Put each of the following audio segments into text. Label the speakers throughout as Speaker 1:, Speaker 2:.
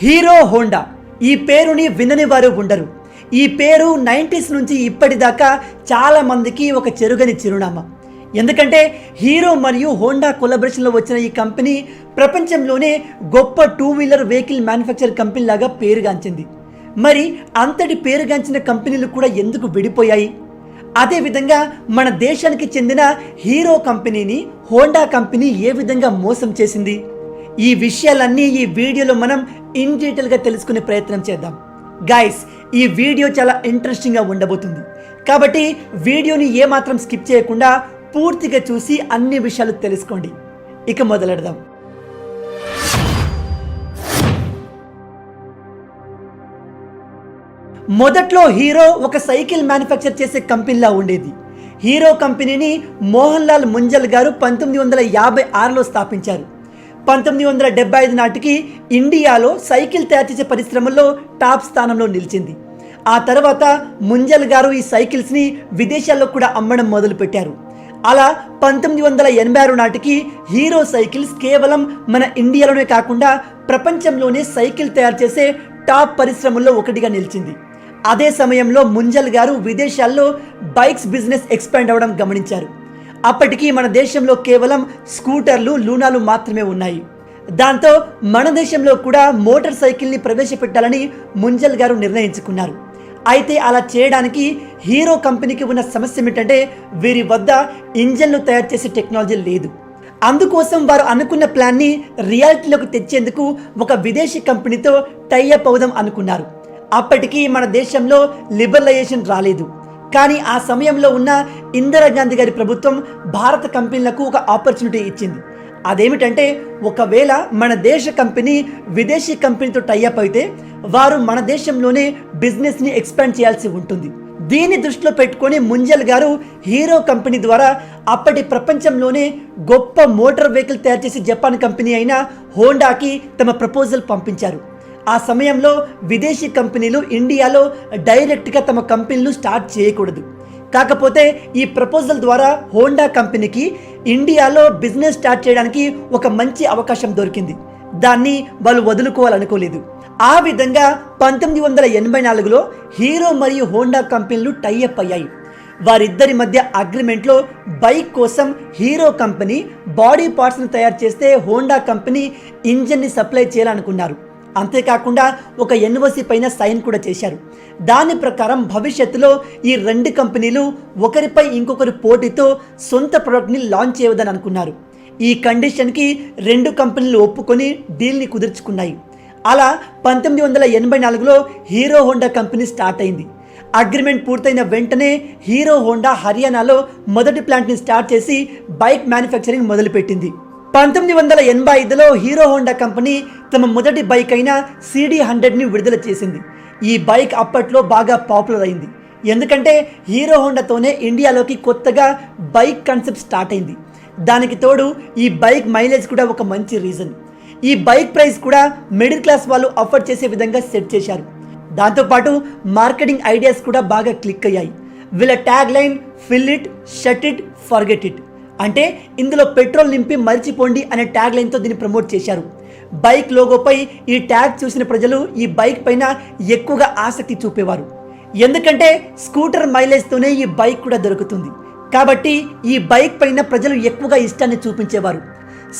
Speaker 1: Hero Honda ఈ పేరుని వినని వారు ఉండరు. ఈ పేరు 90s నుంచి ఇప్పటిదాకా చాలా మందికి ఒక చెరుగని చిరునామా. ఎందుకంటే హీరో మరియు హోండా కొలాబరేషన్లో వచ్చిన ఈ కంపెనీ ప్రపంచంలోనే గొప్ప 2 వీలర్ వెహికల్ మ్యానుఫ్యాక్చర్ కంపెనీ లాగా పేరుగాంచింది. మరి అంతటి పేరుగాంచిన కంపెనీలు కూడా ఎందుకు విడిపోయాయి? అదేవిధంగా మన దేశానికి చెందిన హీరో కంపెనీని హోండా కంపెనీ ఏ విధంగా మోసం చేసింది? ఈ విషయాలన్నీ ఈ వీడియోలో మనం ఇన్ డీటెయిల్గా తెలుసుకునే ప్రయత్నం చేద్దాం. గైస్, ఈ వీడియో చాలా ఇంట్రెస్టింగ్గా ఉండబోతుంది కాబట్టి వీడియోని ఏమాత్రం స్కిప్ చేయకుండా పూర్తిగా చూసి అన్ని విషయాలు తెలుసుకోండి. ఇక మొదలెడదాం. మొదట్లో హీరో ఒక సైకిల్ మ్యానుఫ్యాక్చర్ చేసే కంపెనీలా ఉండేది. హీరో కంపెనీని మోహన్ లాల్ ముంజల్ గారు 1956లో స్థాపించారు. 1975 నాటికి ఇండియాలో సైకిల్ తయారు చేసే పరిశ్రమల్లో టాప్ స్థానంలో నిలిచింది. ఆ తర్వాత ముంజల్ గారు ఈ సైకిల్స్ని విదేశాల్లో కూడా అమ్మడం మొదలుపెట్టారు. అలా 1986 నాటికి హీరో సైకిల్స్ కేవలం మన ఇండియాలోనే కాకుండా ప్రపంచంలోనే సైకిల్ తయారు చేసే టాప్ పరిశ్రమల్లో ఒకటిగా నిలిచింది. అదే సమయంలో ముంజల్ గారు విదేశాల్లో బైక్స్ బిజినెస్ ఎక్స్పాండ్ అవ్వడం గమనించారు. అప్పటికి మన దేశంలో కేవలం స్కూటర్లు, లూనాలు మాత్రమే ఉన్నాయి. దాంతో మన దేశంలో కూడా మోటార్ సైకిల్ని ప్రవేశపెట్టాలని ముంజల్ గారు నిర్ణయించుకున్నారు. అయితే అలా చేయడానికి హీరో కంపెనీకి ఉన్న సమస్య ఏమిటంటే వీరి వద్ద ఇంజన్లు తయారు చేసే టెక్నాలజీ లేదు. అందుకోసం వారు అనుకున్న ప్లాన్ని రియాలిటీలోకి తెచ్చేందుకు ఒక విదేశీ కంపెనీతో టైఅప్ అవుదాం అనుకున్నారు. అప్పటికి మన దేశంలో లిబరలైజేషన్ రాలేదు. కానీ ఆ సమయంలో ఉన్న ఇందిరాగాంధీ గారి ప్రభుత్వం భారత కంపెనీలకు ఒక ఆపర్చునిటీ ఇచ్చింది. అదేమిటంటే ఒకవేళ మన దేశ కంపెనీ విదేశీ కంపెనీతో టైఅప్ అయితే వారు మన దేశంలోనే బిజినెస్ని ఎక్స్పాండ్ చేయాల్సి ఉంటుంది. దీన్ని దృష్టిలో పెట్టుకొని ముంజల్ గారు హీరో కంపెనీ ద్వారా అప్పటి ప్రపంచంలోనే గొప్ప మోటార్ వెహికల్ తయారు చేసే జపాన్ కంపెనీ అయిన హోండాకి తమ ప్రపోజల్ పంపించారు. ఆ సమయంలో విదేశీ కంపెనీలు ఇండియాలో డైరెక్ట్గా తమ కంపెనీలు స్టార్ట్ చేయకూడదు. కాకపోతే ఈ ప్రపోజల్ ద్వారా హోండా కంపెనీకి ఇండియాలో బిజినెస్ స్టార్ట్ చేయడానికి ఒక మంచి అవకాశం దొరికింది. దాన్ని వాళ్ళు వదులుకోవాలనుకోలేదు. ఆ విధంగా 1984లో హీరో మరియు హోండా కంపెనీలు టైఅప్ అయ్యాయి. వారిద్దరి మధ్య అగ్రిమెంట్లో బైక్ కోసం హీరో కంపెనీ బాడీ పార్ట్స్ను తయారు చేస్తే హోండా కంపెనీ ఇంజన్ని సప్లై చేయాలనుకున్నారు. అంతేకాకుండా ఒక ఎన్ఓసి పైన సైన్ కూడా చేశారు. దాని ప్రకారం భవిష్యత్తులో ఈ రెండు కంపెనీలు ఒకరిపై ఇంకొకరి పోటీతో సొంత ప్రోడక్ట్ని లాంచ్ చేయవద్దని అనుకున్నారు. ఈ కండిషన్కి రెండు కంపెనీలు ఒప్పుకొని డీల్ని కుదుర్చుకున్నాయి. అలా 1984లో హీరో హోండా కంపెనీ స్టార్ట్ అయింది. అగ్రిమెంట్ పూర్తయిన వెంటనే హీరో హోండా హర్యానాలో మొదటి ప్లాంట్ని స్టార్ట్ చేసి బైక్ మ్యానుఫ్యాక్చరింగ్ మొదలుపెట్టింది. 1985లో హీరో హోండా కంపెనీ తమ మొదటి బైక్ అయిన CD100ని విడుదల చేసింది. ఈ బైక్ అప్పట్లో బాగా పాపులర్ అయింది. ఎందుకంటే హీరో హోండాతోనే ఇండియాలోకి కొత్తగా బైక్ కాన్సెప్ట్ స్టార్ట్ అయింది. దానికి తోడు ఈ బైక్ మైలేజ్ కూడా ఒక మంచి రీజన్. ఈ బైక్ ప్రైస్ కూడా మిడిల్ క్లాస్ వాళ్ళు అఫోర్డ్ చేసే విధంగా సెట్ చేశారు. దాంతోపాటు మార్కెటింగ్ ఐడియాస్ కూడా బాగా క్లిక్ అయ్యాయి. వీళ్ళ tag line fill it, shut it, forget it. అంటే ఇందులో పెట్రోల్ నింపి మర్చిపోండి అనే ట్యాగ్ లైన్తో దీన్ని ప్రమోట్ చేశారు. బైక్ లోగోపై ఈ ట్యాగ్ చూసిన ప్రజలు ఈ బైక్ పైన ఎక్కువగా ఆసక్తి చూపేవారు. ఎందుకంటే స్కూటర్ మైలేజ్తోనే ఈ బైక్ కూడా దొరుకుతుంది కాబట్టి ఈ బైక్ పైన ప్రజలు ఎక్కువగా ఇష్టాన్ని చూపించేవారు.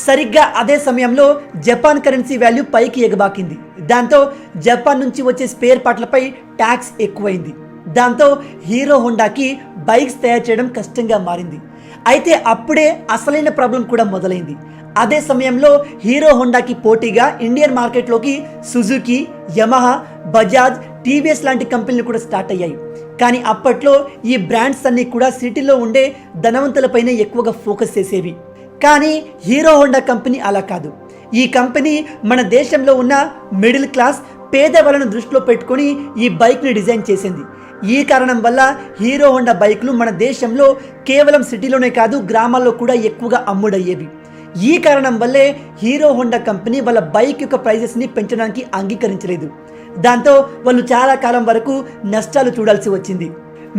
Speaker 1: సరిగ్గా అదే సమయంలో జపాన్ కరెన్సీ వాల్యూ పైకి ఎగబాకింది. దాంతో జపాన్ నుంచి వచ్చే స్పేర్ పార్ట్లపై ట్యాక్స్ ఎక్కువైంది. దాంతో హీరో హోండాకి బైక్స్ తయారు చేయడం కష్టంగా మారింది. అయితే అప్పుడే అసలైన ప్రాబ్లం కూడా మొదలైంది. అదే సమయంలో హీరో హోండాకి పోటీగా ఇండియన్ మార్కెట్లోకి సుజుకి, యమహా, బజాజ్, టీవీఎస్ లాంటి కంపెనీలు కూడా స్టార్ట్ అయ్యాయి. కానీ అప్పట్లో ఈ బ్రాండ్స్ అన్నీ కూడా సిటీలో ఉండే ధనవంతులపైనే ఎక్కువగా ఫోకస్ చేసేవి. కానీ హీరో హోండా కంపెనీ అలా కాదు. ఈ కంపెనీ మన దేశంలో ఉన్న మిడిల్ క్లాస్ పేదవాళ్ళను దృష్టిలో పెట్టుకొని ఈ బైక్ని డిజైన్ చేసింది. ఈ కారణం వల్ల హీరో హోండా బైకులు మన దేశంలో కేవలం సిటీలోనే కాదు గ్రామాల్లో కూడా ఎక్కువగా అమ్ముడయ్యేవి. ఈ కారణం వల్లే హీరో హోండా కంపెనీ వాళ్ళ బైక్ యొక్క ప్రైజెస్ని పెంచడానికి అంగీకరించలేదు. దాంతో వాళ్ళు చాలా కాలం వరకు నష్టాలు చూడాల్సి వచ్చింది.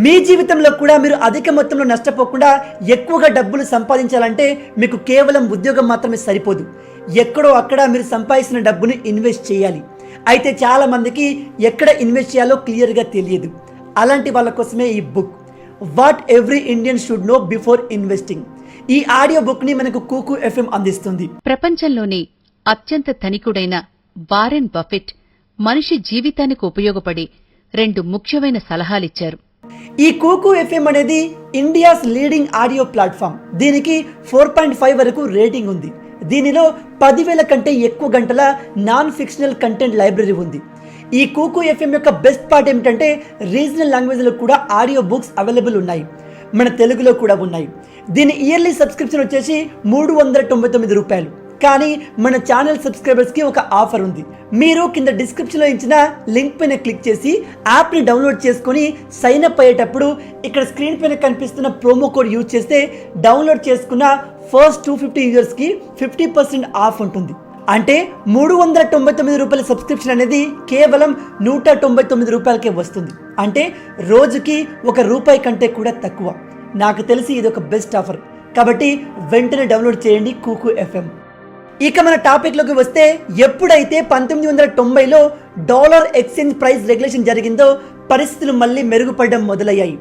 Speaker 1: మీ జీవితంలో కూడా మీరు అధిక మొత్తంలో నష్టపోకుండా ఎక్కువగా డబ్బులు సంపాదించాలంటే మీకు కేవలం ఉద్యోగం మాత్రమే సరిపోదు. ఎక్కడో అక్కడ మీరు సంపాదించిన డబ్బుని ఇన్వెస్ట్ చేయాలి. అయితే చాలా మందికి ఎక్కడ ఇన్వెస్ట్ చేయాలో క్లియర్గా తెలియదు. అలాంటి వాళ్ళ కోసమే ఈ book, what every Indian should know before investing. ఈ ఆడియో బుక్ ని మనకు కుకు ఎఫ్ఎం అందిస్తుంది.
Speaker 2: ప్రపంచంలోని అత్యంత ధనికుడైన వారెన్ బఫెట్ మనిషి జీవితానికి ఉపయోగపడే 2 ముఖ్యమైన సలహాలిచ్చారు.
Speaker 1: ఈ కుకు ఎఫ్ఎం అనేది ఇండియాస్ లీడింగ్ ఆడియో ప్లాట్ఫామ్. దీనికి 4.5 వరకు రేటింగ్ ఉంది. దీనిలో 10,000 కంటే ఎక్కువ గంటల నాన్ ఫిక్షనల్ కంటెంట్ లైబ్రరీ ఉంది. ఈ కుకు ఎఫ్ఎం యొక్క బెస్ట్ పార్ట్ ఏమిటంటే రీజనల్ లాంగ్వేజ్లో కూడా ఆడియో బుక్స్ అవైలబుల్ ఉన్నాయి, మన తెలుగులో కూడా ఉన్నాయి. దీని ఇయర్లీ సబ్స్క్రిప్షన్ వచ్చేసి 399 రూపాయలు. కానీ మన ఛానల్ సబ్స్క్రైబర్స్కి ఒక ఆఫర్ ఉంది. మీరు కింద డిస్క్రిప్షన్లో ఇచ్చిన లింక్ పైన క్లిక్ చేసి యాప్ని డౌన్లోడ్ చేసుకొని సైన్ అప్ అయ్యేటప్పుడు ఇక్కడ స్క్రీన్ పైన కనిపిస్తున్న ప్రోమో కోడ్ యూజ్ చేస్తే డౌన్లోడ్ చేసుకున్న ఫస్ట్ 250 యూజర్స్కి 50% ఆఫ్ ఉంటుంది. అంటే 399 రూపాయల సబ్స్క్రిప్షన్ అనేది కేవలం 199 రూపాయలకే వస్తుంది. అంటే రోజుకి ₹1 కంటే కూడా తక్కువ. నాకు తెలిసి ఇది ఒక బెస్ట్ ఆఫర్, కాబట్టి వెంటనే డౌన్లోడ్ చేయండి కుకు ఎఫ్ఎం. ఇక మన టాపిక్లోకి వస్తే, ఎప్పుడైతే 1990లో డాలర్ ఎక్స్చేంజ్ ప్రైస్ రెగ్యులేషన్ జరిగిందో పరిస్థితులు మళ్ళీ మెరుగుపడడం మొదలయ్యాయి.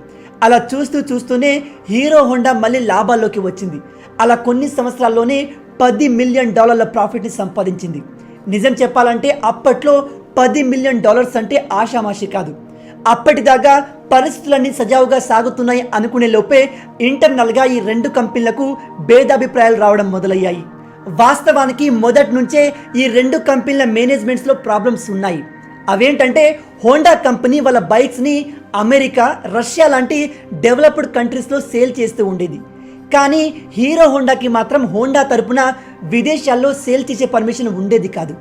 Speaker 1: అలా చూస్తూనే హీరో హోండా మళ్ళీ లాభాల్లోకి వచ్చింది. అలా కొన్ని సంవత్సరాల్లోనే $10 మిలియన్ ప్రాఫిట్ని సంపాదించింది. నిజం చెప్పాలంటే అప్పట్లో $10 మిలియన్ అంటే ఆషామాషి కాదు. అప్పటిదాకా పరిస్థితులన్నీ సజావుగా సాగుతున్నాయి అనుకునే లోపే ఇంటర్నల్గా ఈ 2 కంపెనీలకు భేదాభిప్రాయాలు రావడం మొదలయ్యాయి. వాస్తవానికి మొదటి నుంచే ఈ 2 కంపెనీల మేనేజ్మెంట్స్లో ప్రాబ్లమ్స్ ఉన్నాయి. అవేంటంటే హోండా కంపెనీ వాళ్ళ బైక్స్ని అమెరికా, రష్యా లాంటి డెవలప్డ్ కంట్రీస్లో సేల్ చేస్తూ ఉండేది. కానీ హీరో హోండాకి మాత్రం హోండా తరపున విదేశాల్లో సేల్ చేసే పర్మిషన్ ఉండేది కాదు.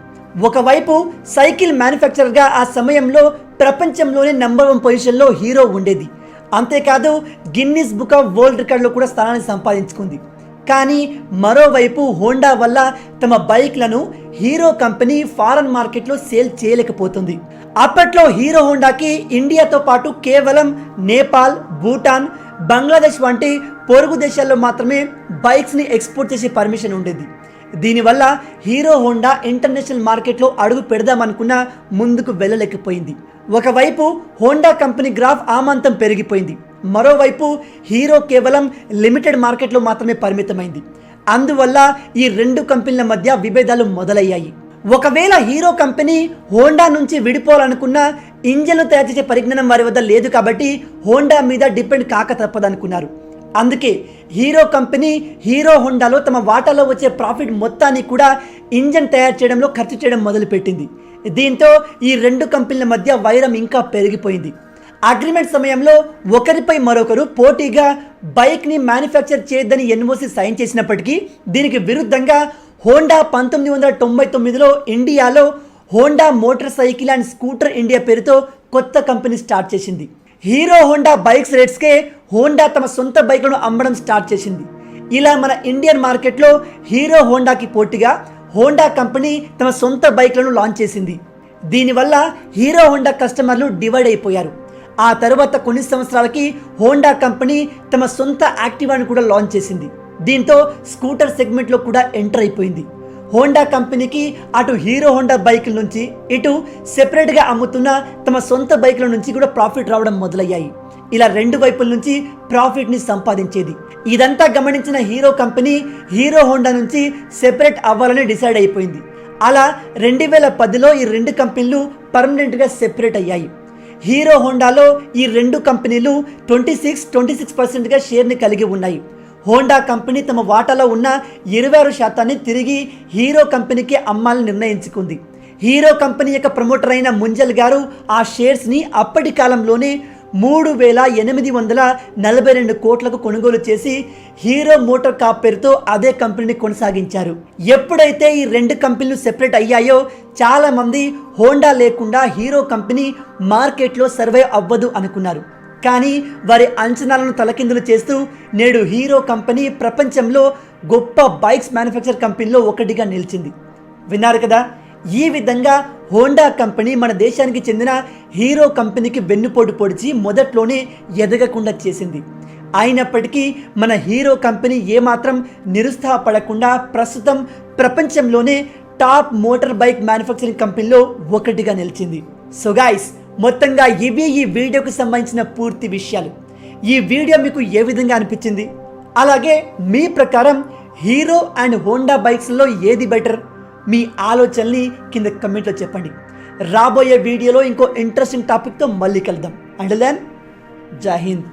Speaker 1: ఒకవైపు సైకిల్ మ్యానుఫ్యాక్చరర్గా ఆ సమయంలో ప్రపంచంలోనే నంబర్ 1 పొజిషన్లో హీరో ఉండేది. అంతేకాదు గిన్నిస్ బుక్ ఆఫ్ వరల్డ్ రికార్డులో కూడా స్థానాన్ని సంపాదించుకుంది. కానీ మరోవైపు హోండా వల్ల తమ బైక్లను హీరో కంపెనీ ఫారెన్ మార్కెట్లో సేల్ చేయలేకపోతుంది. అప్పట్లో హీరో హోండాకి ఇండియాతో పాటు కేవలం నేపాల్, భూటాన్, బంగ్లాదేశ్ వంటి పొరుగు దేశాల్లో మాత్రమే బైక్స్ని ఎక్స్పోర్ట్ చేసే పర్మిషన్ ఉండేది. దీనివల్ల హీరో హోండా ఇంటర్నేషనల్ మార్కెట్లో అడుగు పెడదామనుకున్నా ముందుకు వెళ్ళలేకపోయింది. ఒకవైపు హోండా కంపెనీ గ్రాఫ్ ఆమాంతం పెరిగిపోయింది, మరోవైపు హీరో కేవలం లిమిటెడ్ మార్కెట్లో మాత్రమే పరిమితమైంది. అందువల్ల ఈ 2 కంపెనీల మధ్య విభేదాలు మొదలయ్యాయి. ఒకవేళ హీరో కంపెనీ హోండా నుంచి విడిపోవాలనుకున్నా ఇంజన్లు తయారు చేసే పరిజ్ఞానం వారి వద్ద లేదు కాబట్టి హోండా మీద డిపెండ్ కాక తప్పదనుకున్నారు. అందుకే హీరో కంపెనీ హీరో హోండాలో తమ వాటాలో వచ్చే ప్రాఫిట్ మొత్తాన్ని కూడా ఇంజన్ తయారు చేయడంలో ఖర్చు చేయడం మొదలుపెట్టింది. దీంతో ఈ 2 కంపెనీల మధ్య వైరం ఇంకా పెరిగిపోయింది. అగ్రిమెంట్ సమయంలో ఒకరిపై మరొకరు పోటీగా బైక్ని మ్యానుఫ్యాక్చర్ చేయొద్దని ఎన్ఓసి సైన్ చేసినప్పటికీ దీనికి విరుద్ధంగా హోండా 1999లో ఇండియాలో Honda motor cycle and scooter India పేరుతో కొత్త కంపెనీ స్టార్ట్ చేసింది. హీరో హోండా బైక్స్ రేట్స్కే హోండా తమ సొంత బైక్లను అమ్మడం స్టార్ట్ చేసింది. ఇలా మన ఇండియన్ మార్కెట్లో హీరో హోండాకి పోటీగా హోండా కంపెనీ తమ సొంత బైక్లను లాంచ్ చేసింది. దీనివల్ల హీరో హోండా కస్టమర్లు డివైడ్ అయిపోయారు. ఆ తర్వాత కొన్ని సంవత్సరాలకి హోండా కంపెనీ తమ సొంత యాక్టివాను కూడా లాంచ్ చేసింది. దీంతో స్కూటర్ సెగ్మెంట్లో కూడా ఎంటర్ అయిపోయింది. హోండా కంపెనీకి అటు హీరో హోండా బైకుల నుంచి ఇటు సెపరేట్గా అమ్ముతున్న తమ సొంత బైకుల నుంచి కూడా ప్రాఫిట్ రావడం మొదలయ్యాయి. ఇలా 2 వైపుల నుంచి ప్రాఫిట్ని సంపాదించేది. ఇదంతా గమనించిన హీరో కంపెనీ హీరో హోండా నుంచి సెపరేట్ అవ్వాలని డిసైడ్ అయిపోయింది. అలా 2010లో ఈ 2 కంపెనీలు పర్మనెంట్గా సెపరేట్ అయ్యాయి. హీరో హోండాలో ఈ 2 కంపెనీలు 26% షేర్ని కలిగి ఉన్నాయి. హోండా కంపెనీ తమ వాటాలో ఉన్న 26% తిరిగి హీరో కంపెనీకి అమ్మాలని నిర్ణయించుకుంది. హీరో కంపెనీ యొక్క ప్రమోటర్ అయిన ముంజల్ గారు ఆ షేర్స్ని అప్పటి కాలంలోనే 3,842 కోట్లకు కొనుగోలు చేసి హీరో మోటార్ కాప్ పేరుతో అదే కంపెనీని కొనసాగించారు. ఎప్పుడైతే ఈ 2 కంపెనీలు సెపరేట్ అయ్యాయో చాలా మంది హోండా లేకుండా హీరో కంపెనీ మార్కెట్లో సర్వైవ్ అవ్వదు అనుకున్నారు. కానీ వారి అంచనాలను తలకిందులు చేస్తూ నేడు హీరో కంపెనీ ప్రపంచంలో గొప్ప బైక్స్ మ్యానుఫ్యాక్చర్ కంపెనీలో ఒకటిగా నిలిచింది. విన్నారు కదా, ఈ విధంగా హోండా కంపెనీ మన దేశానికి చెందిన హీరో కంపెనీకి వెన్నుపోటు పొడిచి మొదట్లోనే ఎదగకుండా చేసింది. అయినప్పటికీ మన హీరో కంపెనీ ఏమాత్రం నిరుత్సాహపడకుండా ప్రస్తుతం ప్రపంచంలోనే టాప్ మోటార్ బైక్ మ్యానుఫ్యాక్చరింగ్ కంపెనీలో ఒకటిగా నిలిచింది. సో గైస్, మొత్తంగా ఇవి ఈ వీడియోకు సంబంధించిన పూర్తి విషయాలు. ఈ వీడియో మీకు ఏ విధంగా అనిపించింది? అలాగే మీ ప్రకారం హీరో అండ్ హోండా బైక్స్లో ఏది బెటర్? మీ ఆలోచనల్ని కింద కమెంట్లో చెప్పండి. రాబోయే వీడియోలో ఇంకో ఇంట్రెస్టింగ్ టాపిక్తో మళ్ళీ కలుద్దాం. అంటిల్ దెన్, జై హింద్.